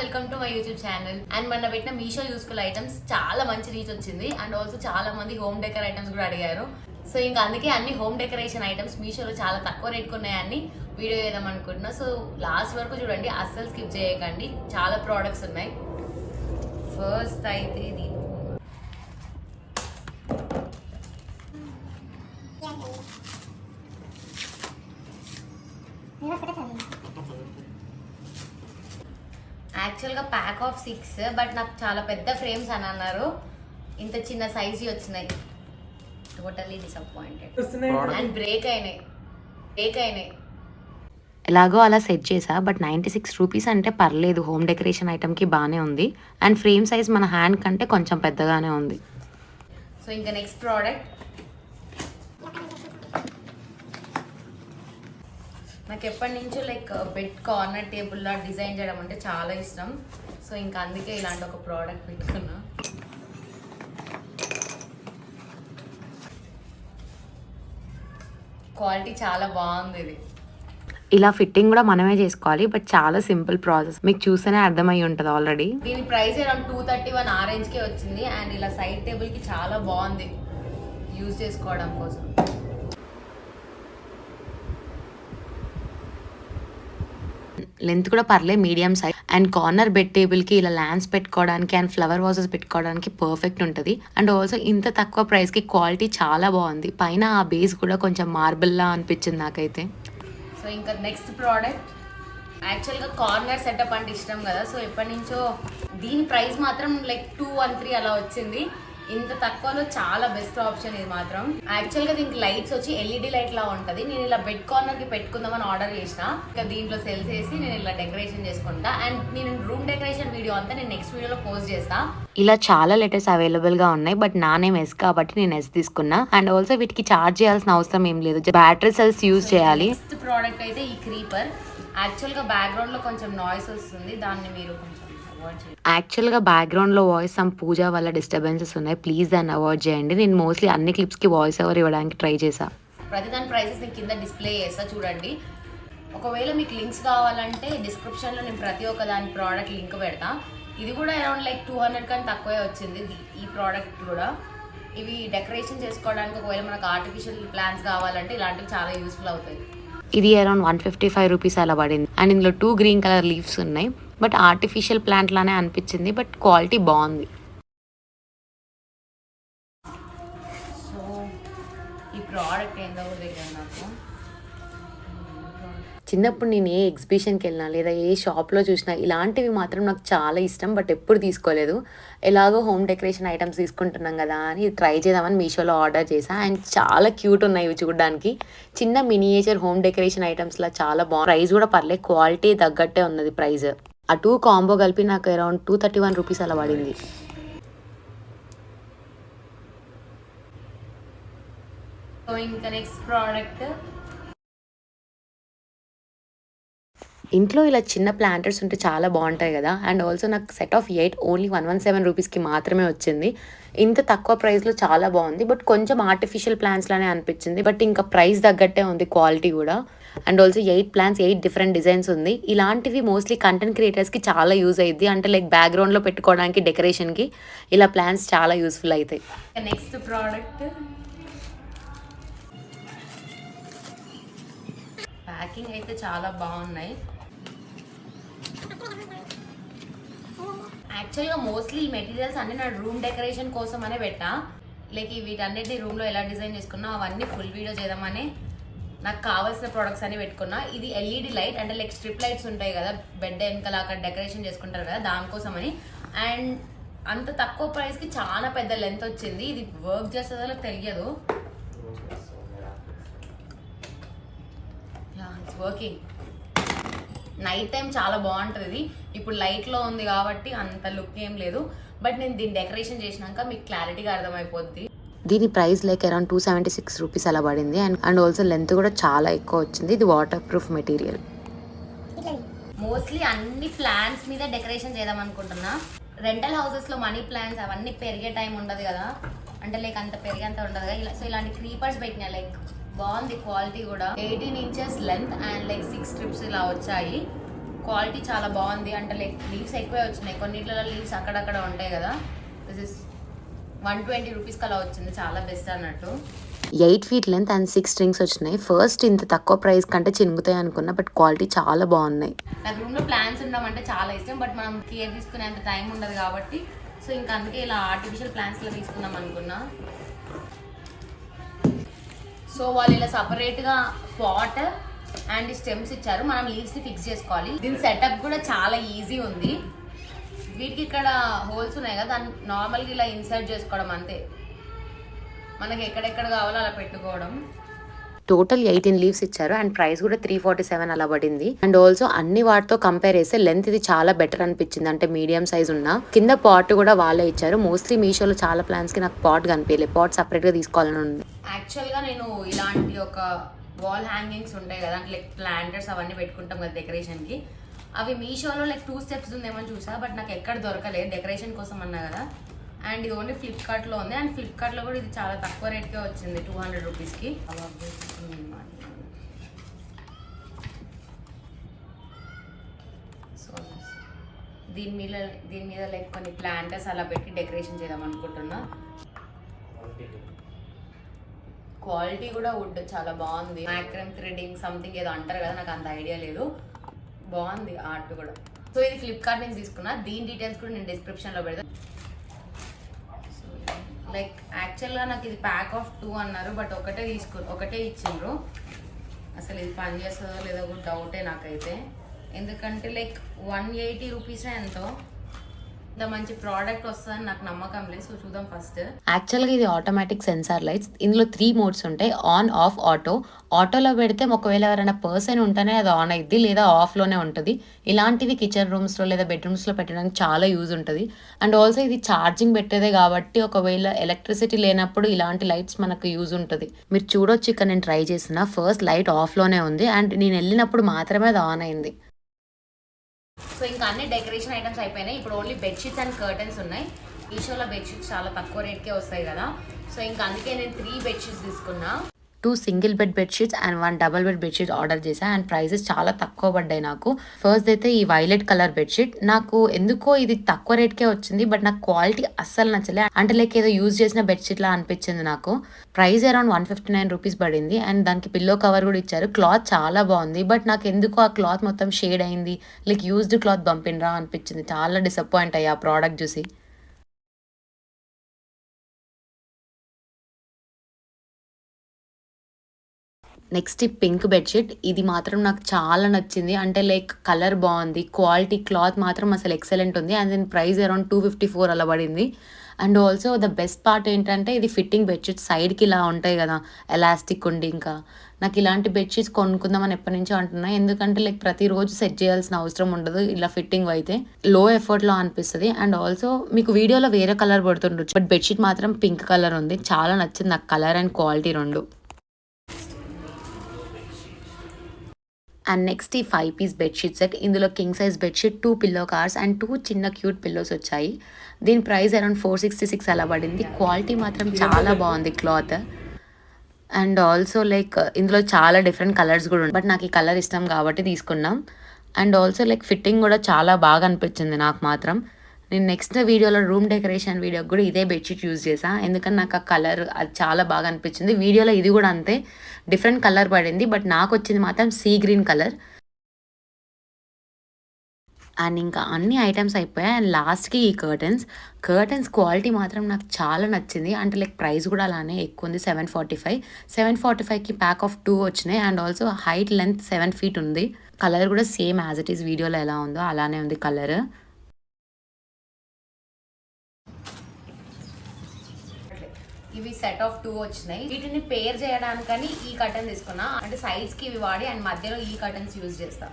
Welcome to my YouTube channel. And మన పెట్టిన Meesho useful items చాలా మంచి రీచ్ వచ్చింది. అండ్ ఆల్సో చాలా మంది హోమ్ డెకర్ ఐటమ్స్ కూడా అడిగారు. సో ఇంకా అందుకే అన్ని హోమ్ డెకరేషన్ ఐటమ్స్ మీషోలో చాలా తక్కువ రేట్కి ఉన్నాయని వీడియో చేద్దాం అనుకుంటున్నా. సో లాస్ట్ వరకు చూడండి, అస్సలు స్కిప్ చేయకండి, చాలా ప్రోడక్ట్స్ ఉన్నాయి. ఫస్ట్ అయితే ఇది యాక్చువల్గా ప్యాక్ ఆఫ్ 6, బట్ నాకు చాలా పెద్ద ఫ్రేమ్స్ అని అన్నారు. ఇంత చిన్న సైజు వచ్చినాయి. టోటలీ డిసప్పాయింటెడ్ అండ్ బ్రేక్ అయినాయి. ఎలాగో అలా సెట్ చేసా. బట్ 96 రూపీస్ అంటే పర్లేదు, హోమ్ డెకరేషన్ ఐటమ్కి బాగానే ఉంది. అండ్ ఫ్రేమ్ సైజ్ మన హ్యాండ్ కంటే కొంచెం పెద్దగానే ఉంది. సో ఇంకా నెక్స్ట్ ప్రోడక్ట్ నాకు ఎప్పటి నుంచో బెడ్ కార్నర్ టేబుల్లా డిజైన్ చేయడం అంటే చాలా ఇష్టం. సో ఇంకా అందుకే ఇలాంటి ఒక ప్రోడక్ట్ పెట్టుకున్నా. క్వాలిటీ చాలా బాగుంది. ఇది ఇలా ఫిట్టింగ్ కూడా మనమే చేసుకోవాలి, బట్ చాలా సింపుల్ ప్రాసెస్, మీకు చూస్తేనే అర్థమై ఉంటుంది ఆల్రెడీ. దీని ప్రైస్ అరౌండ్ 231 ఆరెంజ్కే వచ్చింది. అండ్ ఇలా సైడ్ టేబుల్కి చాలా బాగుంది యూజ్ చేసుకోవడం కోసం. లెంత్ కూడా పర్లే, medium size. And corner bed టేబుల్కి ఇలా ల్యాంప్స్ పెట్టుకోవడానికి అండ్ ఫ్లవర్ వాజెస్ పెట్టుకోవడానికి పర్ఫెక్ట్ ఉంటుంది. అండ్ ఆల్సో ఇంత తక్కువ ప్రైస్కి క్వాలిటీ చాలా బాగుంది. పైన ఆ బేస్ కూడా కొంచెం మార్బుల్లా అనిపించింది నాకైతే. సో ఇంకా నెక్స్ట్ ప్రోడక్ట్ యాక్చువల్గా కార్నర్ సెటప్ అంటే ఇష్టం కదా. సో ఎప్పటి నుంచో దీని ప్రైస్ మాత్రం 213 అలా వచ్చింది. ఇంత తక్కువలో చాలా బెస్ట్ ఆప్షన్ ఇది మాత్రం. యాక్చువల్గా దీనికి లైట్స్ వచ్చి LED లైట్ లా ఉంటుంది. నేను ఇలా బెడ్ కార్నర్కి పెట్టుకుందామని ఆర్డర్ చేసిన. ఇంకా దీంట్లో సెల్ చేసి నేను ఇలా డెకరేషన్ చేసుకుంటా. అండ్ నేను రూమ్ డెకరేషన్ వీడియో అంతా నేను నెక్స్ట్ వీడియోలో పోస్ట్ చేస్తా. ఇలా చాలా లెటర్స్ అవైలబుల్గా ఉన్నాయి, బట్ నా నేమ్ ఎస్ కాబట్టి నేను ఎస్ తీసుకున్నా. అండ్ ఆల్సో వీటికి ఛార్జ్ చేయాల్సిన అవసరం ఏం లేదు, బ్యాటరీ సెల్స్ యూజ్ చేయాలి. నెక్స్ట్ ప్రోడక్ట్ అయితే ఈ క్రీపర్. యాక్చువల్గా బ్యాక్గ్రౌండ్లో కొంచెం నాయిస్ వస్తుంది, దాన్ని మీరు కొంచెం యాక్చువల్గా బ్యాక్గ్రౌండ్లో వాయిస్ సమ్ పూజ వల్ల డిస్టర్బెన్సెస్ ఉన్నాయి, ప్లీజ్ దాన్ని అవాయిడ్ చేయండి. నేను మోస్ట్లీ అన్ని క్లిప్స్కి వాయిస్ ఓవర్ ఇవ్వడానికి ట్రై చేశా. ప్రతిదాని ప్రైసెస్ నేను కింద డిస్ప్లే చేస్తా చూడండి. ఒకవేళ మీకు లింక్స్ కావాలంటే డిస్క్రిప్షన్లో నేను ప్రతి ఒక్క దాని ప్రోడక్ట్ లింక్ పెడతా. ఇది కూడా అరౌండ్ 200 కన్నా తక్కువే వచ్చింది ఈ ప్రోడక్ట్ కూడా. ఇవి డెకరేషన్ చేసుకోవడానికి ఒకవేళ మనకు ఆర్టిఫిషియల్ ప్లాంట్స్ కావాలంటే ఇలాంటివి చాలా యూస్ఫుల్ అవుతాయి. ఇది అరౌండ్ 155 రూపీస్ అలా పడింది. అండ్ ఇందులో 2 గ్రీన్ కలర్ లీవ్స్ ఉన్నాయి, బట్ ఆర్టిఫిషియల్ ప్లాంట్ లానే అనిపించింది, బట్ క్వాలిటీ బాగుంది. సో ఈ ప్రోడక్ట్ ఏందో దగ్గర నాకు చిన్నప్పుడు నేను ఏ ఎగ్జిబిషన్కి వెళ్ళినా లేదా ఏ షాప్లో చూసినా ఇలాంటివి మాత్రం నాకు చాలా ఇష్టం, బట్ ఎప్పుడు తీసుకోలేదు. ఎలాగో హోమ్ డెకరేషన్ ఐటమ్స్ తీసుకుంటున్నాం కదా అని ట్రై చేద్దామని మీషోలో ఆర్డర్ చేసా. అండ్ చాలా క్యూట్ ఉన్నాయి ఇవి చూడడానికి. చిన్న మినియేచర్ హోమ్ డెకరేషన్ ఐటమ్స్లా చాలా బాగుంది. ప్రైస్ కూడా పర్లేదు, క్వాలిటీ తగ్గట్టే ఉన్నది ప్రైస్. ఆ 2 కాంబో కలిపి నాకు అరౌండ్ 231 రూపీస్ అలా పడింది. సో ఇంకా నెక్స్ట్ ప్రోడక్ట్ ఇంట్లో ఇలా చిన్న ప్లాంటర్స్ ఉంటే చాలా బాగుంటాయి కదా. అండ్ ఆల్సో నాకు సెట్ ఆఫ్ 8 ఓన్లీ 117 రూపీస్కి మాత్రమే వచ్చింది. ఇంత తక్కువ ప్రైస్లో చాలా బాగుంది, బట్ కొంచెం ఆర్టిఫిషియల్ ప్లాంట్స్ లానే అనిపించింది. బట్ ఇంకా ప్రైస్ తగ్గట్టే ఉంది క్వాలిటీ కూడా. And also 8 plants 8 different designs ఉంది. ఇలాంటివి మోస్ట్లీ కంటెంట్ క్రియేటర్స్కి చాలా యూజ్ అయ్యిద్ది. అంటే బ్యాక్గ్రౌండ్లో పెట్టుకోవడానికి డెకరేషన్కి ఇలా ప్లాంట్స్ చాలా యూస్ఫుల్ అవుతాయి. నెక్స్ట్ ప్రోడక్ట్ ప్యాకింగ్ అయితే చాలా బాగున్నాయి. యాక్చువల్గా మోస్ట్లీ ఈ మెటీరియల్స్ అన్ని నా రూమ్ డెకరేషన్ కోసం అనే పెట్టా. వీటన్నిటిని రూమ్లో ఎలా డిజైన్ చేసుకున్నా అవన్నీ ఫుల్ వీడియో చేద్దామని నాకు కావాల్సిన ప్రోడక్ట్స్ అన్ని పెట్టుకున్నా. ఇది LED లైట్ అంటే స్ట్రిప్ లైట్స్ ఉంటాయి కదా బెడ్ వెనకాల అక్కడ డెకరేషన్ చేసుకుంటారు కదా, దానికోసమని. అండ్ అంత తక్కువ ప్రైస్కి చాలా పెద్ద లెంత్ వచ్చింది. ఇది వర్క్ చేస్తుందో తెలియదు. It's working. నైట్ టైం చాలా బాగుంటుంది ఇది. ఇప్పుడు లైట్లో ఉంది కాబట్టి అంత లుక్ ఏం లేదు, బట్ నేను దీన్ని డెకరేషన్ చేసినాక మీకు క్లారిటీగా అర్థమైపోద్ది. దీని ప్రైస్ అరౌండ్ 276 రూపీస్ అలా పడింది. అండ్ ఆల్సో లెంత్ కూడా చాలా ఎక్కువ వచ్చింది. ఇది వాటర్ ప్రూఫ్ మెటీరియల్. మోస్ట్లీ అన్ని ప్లాంట్స్ మీద డెకరేషన్ చేద్దాం అనుకుంటున్నా. రెంటల్ హౌసెస్లో మనీ ప్లాంట్స్ అవన్నీ పెరిగే టైం ఉండదు కదా, అంటే అంత పెరిగేంత ఉండదు కదా. సో ఇలాంటి క్రీపర్స్ పెట్టినా బాగుంది. క్వాలిటీ కూడా 18 ఇంచెస్ లెంత్ అండ్ 6 స్ట్రిప్స్ ఇలా వచ్చాయి. క్వాలిటీ చాలా బాగుంది. అంటే లైక్ లీవ్స్ ఎక్కువే వచ్చినాయి, కొన్నిట్లలో లీవ్స్ అక్కడక్కడ ఉంటాయి కదా. దిస్ ఇస్ 120 రూపీస్కి అలా వచ్చింది, చాలా బెస్ట్ అన్నట్టు. 8 feet లెంత్ అండ్ 6 strings వచ్చినాయి. ఫస్ట్ ఇంత తక్కువ ప్రైస్ కంటే చినుగుతాయి అనుకున్నా, బట్ క్వాలిటీ చాలా బాగున్నాయి. నాకు రూమ్లో ప్లాంట్స్ ఉండమంటే చాలా ఇష్టం, బట్ మనం కేర్ తీసుకునేంత టైం ఉండదు కాబట్టి సో ఇంకా అందుకే ఇలా ఆర్టిఫిషియల్ ప్లాంట్స్లో తీసుకుందాం అనుకున్నా. సో వాళ్ళు ఇలా సపరేట్గా పాట్ అండ్ స్టెమ్స్ ఇచ్చారు, మనం లీవ్స్ని ఫిక్స్ చేసుకోవాలి. దీని సెటప్ కూడా చాలా ఈజీ ఉంది. వీటికి ఇక్కడ హోల్స్ ఉన్నాయి కదా, దాన్ని నార్మల్గా ఇలా ఇన్సర్ట్ చేసుకోవడం అంతే, మనకి ఎక్కడెక్కడ కావాలో అలా పెట్టుకోవడం. టోటల్ 18 లీవ్స్ ఇచ్చారు అండ్ ప్రైస్ కూడా 347 అలా పడింది. అండ్ ఆల్సో అన్ని వాటితో కంపేర్ చేస్తే లెంత్ ఇది చాలా బెటర్ అనిపించింది, అంటే మీడియం సైజ్ ఉన్న. కింద పాట్ కూడా వాళ్ళే ఇచ్చారు. మోస్ట్లీ మీషోలో చాలా ప్లాన్స్ కి నాకు పాట్ కనిపించలేదు, పాట్ సపరేట్ గా తీసుకోవాలని ఉంది. యాక్చువల్గా నేను ఇలాంటి ఒక వాల్ హ్యాంగింగ్స్ ఉంటాయి కదా, అంటే లైక్ ప్లాంటర్స్ అవన్నీ పెట్టుకుంటాం కదా డెకరేషన్కి, అవి మీషోలో లైక్ 2 steps ఉందేమో చూసా, బట్ నాకు ఎక్కడ దొరకలేదు డెకరేషన్ కోసం అన్నా కదా. అండ్ ఇది ఓన్లీ ఫ్లిప్కార్ట్లో ఉంది, అండ్ ఫ్లిప్కార్ట్లో కూడా ఇది చాలా తక్కువ రేట్కే వచ్చింది, 200 రూపీస్కి. సో దీని మీద లైక్ కొన్ని ప్లాంటర్స్ అలా పెట్టి డెకరేషన్ చేద్దాం అనుకుంటున్నా. క్వాలిటీ కూడా వుడ్ చాలా బాగుంది. మ్యాక్రమ్ థ్రెడింగ్ సంథింగ్ ఏదో అంటారు కదా, నాకు అంత ఐడియా లేదు, బాగుంది ఆర్ట్ కూడా. సో ఇది ఫ్లిప్కార్ట్ నుంచి తీసుకున్నా, దీని డీటెయిల్స్ కూడా నేను డిస్క్రిప్షన్లో పెడతాను. లైక్ యాక్చువల్గా నాకు ఇది ప్యాక్ ఆఫ్ 2 అన్నారు, బట్ ఒకటే ఇచ్చిండ్రు. అసలు ఇది పని చేస్తుందో లేదో కూడా డౌటే నాకైతే, ఎందుకంటే లైక్ 180 రూపీస్ ఎంతో. ఇంత మంచి ప్రోడక్ట్ వస్తుందని నాకు నమ్మకం లేదు. సో చూద్దాం ఫస్ట్. యాక్చువల్గా ఇది ఆటోమేటిక్ సెన్సార్ లైట్స్. ఇందులో 3 మోడ్స్ ఉంటాయి, ఆన్, ఆఫ్, ఆటో. ఆటోలో పెడితే ఒకవేళ ఎవరైనా పర్సన్ ఉంటేనే అది ఆన్ అయ్యిద్ది, లేదా ఆఫ్లోనే ఉంటుంది. ఇలాంటివి కిచెన్ రూమ్స్లో లేదా బెడ్రూమ్స్లో పెట్టడానికి చాలా యూజ్ ఉంటుంది. అండ్ ఆల్సో ఇది ఛార్జింగ్ పెట్టేదే కాబట్టి ఒకవేళ ఎలక్ట్రిసిటీ లేనప్పుడు ఇలాంటి లైట్స్ మనకు యూజ్ ఉంటుంది. మీరు చూడొచ్చు, ఇక్కడ నేను ట్రై చేసిన ఫస్ట్ లైట్ ఆఫ్లోనే ఉంది అండ్ నేను వెళ్ళినప్పుడు మాత్రమే అది ఆన్ అయింది. సో ఇంకా అన్ని డెకరేషన్ ఐటమ్స్ అయిపోయినాయి. ఇప్పుడు ఓన్లీ బెడ్షీట్స్ అండ్ కర్టన్స్ ఉన్నాయి. మీషోలో బెడ్షీట్స్ చాలా తక్కువ రేట్కే వస్తాయి కదా, సో ఇంకా అందుకే నేను 3 బెడ్షీట్స్ తీసుకున్నా. 2 single bed bedsheets and 1 double bed bedsheet order చేశా అండ్ ప్రైసెస్ చాలా తక్కువ పడ్డాయి నాకు. ఫస్ట్ అయితే ఈ వైలెట్ కలర్ బెడ్షీట్ నాకు ఎందుకో ఇది తక్కువ రేట్కే వచ్చింది, బట్ నాకు క్వాలిటీ అస్సలు నచ్చలే, అంటే లైక్ ఏదో యూజ్ చేసిన బెడ్షీట్ లా అనిపించింది నాకు. ప్రైస్ అరౌండ్ 159 రూపీస్ పడింది అండ్ దానికి పిల్లో కవర్ కూడా ఇచ్చారు. క్లాత్ చాలా బాగుంది, బట్ నాకు ఎందుకో ఆ క్లాత్ మొత్తం షేడ్ అయింది, లైక్ యూజ్డ్ క్లాత్ పంపినరా అనిపించింది. చాలా డిసప్పాయింట్ అయ్యా ఆ ప్రోడక్ట్ చూసి. నెక్స్ట్ ఈ పింక్ బెడ్షీట్, ఇది మాత్రం నాకు చాలా నచ్చింది, అంటే లైక్ కలర్ బాగుంది, క్వాలిటీ క్లాత్ మాత్రం అసలు ఎక్సలెంట్ ఉంది. అండ్ దీని ప్రైస్ అరౌండ్ 254 అలా పడింది. And also the best part ఏంటంటే ఇది ఫిట్టింగ్ బెడ్షీట్, సైడ్కి ఇలా ఉంటాయి కదా ఎలాస్టిక్ ఉండి. ఇంకా నాకు ఇలాంటి బెడ్షీట్స్ కొనుక్కుందామని ఎప్పటి నుంచో అంటున్నా, ఎందుకంటే లైక్ ప్రతిరోజు సెట్ చేయాల్సిన అవసరం ఉండదు, ఇలా ఫిట్టింగ్ అయితే లో ఎఫర్ట్లో అనిపిస్తుంది. అండ్ ఆల్సో మీకు వీడియోలో వేరే కలర్ పడుతుండొచ్చు, బట్ బెడ్షీట్ మాత్రం పింక్ కలర్ ఉంది, చాలా నచ్చింది నాకు కలర్ అండ్ క్వాలిటీ రెండు. అండ్ నెక్స్ట్ ఈ 5 piece బెడ్షీట్ సెట్. ఇందులో king size bedsheet, 2 pillow covers and 2 చిన్న క్యూట్ పిల్లోస్ వచ్చాయి. దీని ప్రైస్ అరౌండ్ 466 అలా పడింది. క్వాలిటీ మాత్రం చాలా బాగుంది క్లాత్. అండ్ ఆల్సో లైక్ ఇందులో చాలా డిఫరెంట్ కలర్స్ కూడా ఉన్నాయి, బట్ నాకు ఈ కలర్ ఇష్టం కాబట్టి తీసుకున్నాం. అండ్ ఆల్సో లైక్ ఫిట్టింగ్ కూడా చాలా బాగా అనిపించింది నాకు మాత్రం. నేను నెక్స్ట్ వీడియోలో రూమ్ డెకరేషన్ వీడియోకి కూడా ఇదే బెడ్షీట్ యూజ్ చేశాను, ఎందుకంటే నాకు ఆ కలర్ అది చాలా బాగా అనిపించింది. వీడియోలో ఇది కూడా అంతే, డిఫరెంట్ కలర్ పడింది, బట్ నాకు వచ్చింది మాత్రం సీ గ్రీన్ కలర్. అండ్ ఇంకా అన్ని ఐటమ్స్ అయిపోయాయి. అండ్ లాస్ట్కి ఈ కర్టన్స్ క్వాలిటీ మాత్రం నాకు చాలా నచ్చింది, అంటే లైక్ ప్రైస్ కూడా అలానే ఎక్కువ ఉంది, 745కి ప్యాక్ ఆఫ్ 2 వచ్చినాయి. And also height length 7 feet ఉంది. కలర్ కూడా సేమ్ యాజ్ ఇట్ ఈస్ వీడియోలో ఎలా ఉందో అలానే ఉంది కలర్. ఇవి సెట్ ఆఫ్ 2 వచ్చినాయి. వీటిని పేర్ చేయడానికని ఈ కర్టన్ తీసుకున్నా, అంటే సైడ్స్ కి ఇవి వాడి అండ్ మధ్యలో ఈ కర్టన్స్ యూజ్ చేస్తా.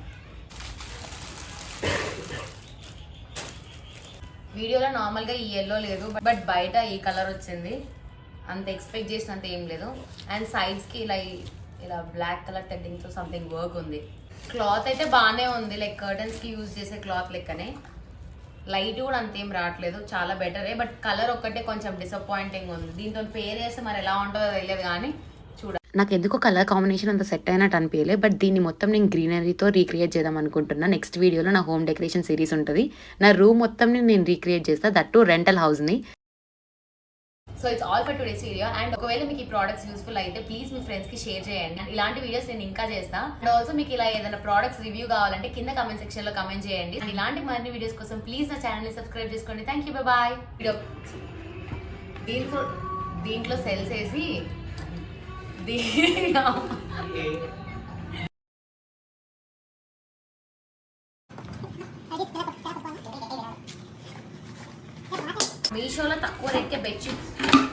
వీడియోలో నార్మల్గా ఈ ఎల్లో లేదు, బట్ బయట ఈ కలర్ వచ్చింది, అంత ఎక్స్పెక్ట్ చేసినంత ఏం లేదు. అండ్ సైడ్స్కి ఇలా బ్లాక్ కలర్ టెడ్డింగ్తో సంథింగ్ వర్క్ ఉంది. క్లాత్ అయితే బాగానే ఉంది, లైక్ కర్టన్స్కి యూజ్ చేసే క్లాత్ లెక్కనే. లైట్ కూడా అంతేం రావట్లేదు, చాలా బెటరే, బట్ కలర్ ఒక్కటే కొంచెం డిసప్పాయింటింగ్ ఉంది. దీంతో పేర్ చేస్తే మరి ఎలా ఉంటుందో తెలియదు కానీ చూడ. నాకు ఎందుకో కలర్ కాంబినేషన్ అంత సెట్ అయినట్టు అనిపించలే. బట్ దీన్ని మొత్తం నేను గ్రీనరీతో రీక్రియేట్ చేద్దాం అనుకుంటున్నా. నెక్స్ట్ వీడియోలో నా హోమ్ డెకరేషన్ సిరీస్ ఉంటుంది. నా రూమ్ మొత్తంని నేను రీక్రియేట్ చేస్తాను, దట్ టు రెంటల్ హౌస్ని. So it's all for today's video. And ఒకవేళ మీకు ఈ ప్రోడక్ట్స్ యూస్ఫుల్ అయితే ప్లీజ్ మీ ఫ్రెండ్స్ కి షేర్ చేయండి. అండ్ ఇలాంటి వీడియోస్ నేను ఇంకా చేస్తా. అండ్ ఆల్సో మీకు ఇలా ఏదైనా ప్రోడక్ట్స్ రివ్యూ కావాలంటే కింద కమెంట్ సెక్షన్ లో కమెంట్ చేయండి. అండ్ ఇలాంటి మరిన్ని వీడియోస్ కోసం ప్లీజ్ నా ఛానల్ ని సబ్స్క్రైబ్ చేసుకోండి. Thank you, bye. దీంట్లో సెల్స్ వేసి మీషోలో తక్కువ రేట్కే బెడ్షీట్స్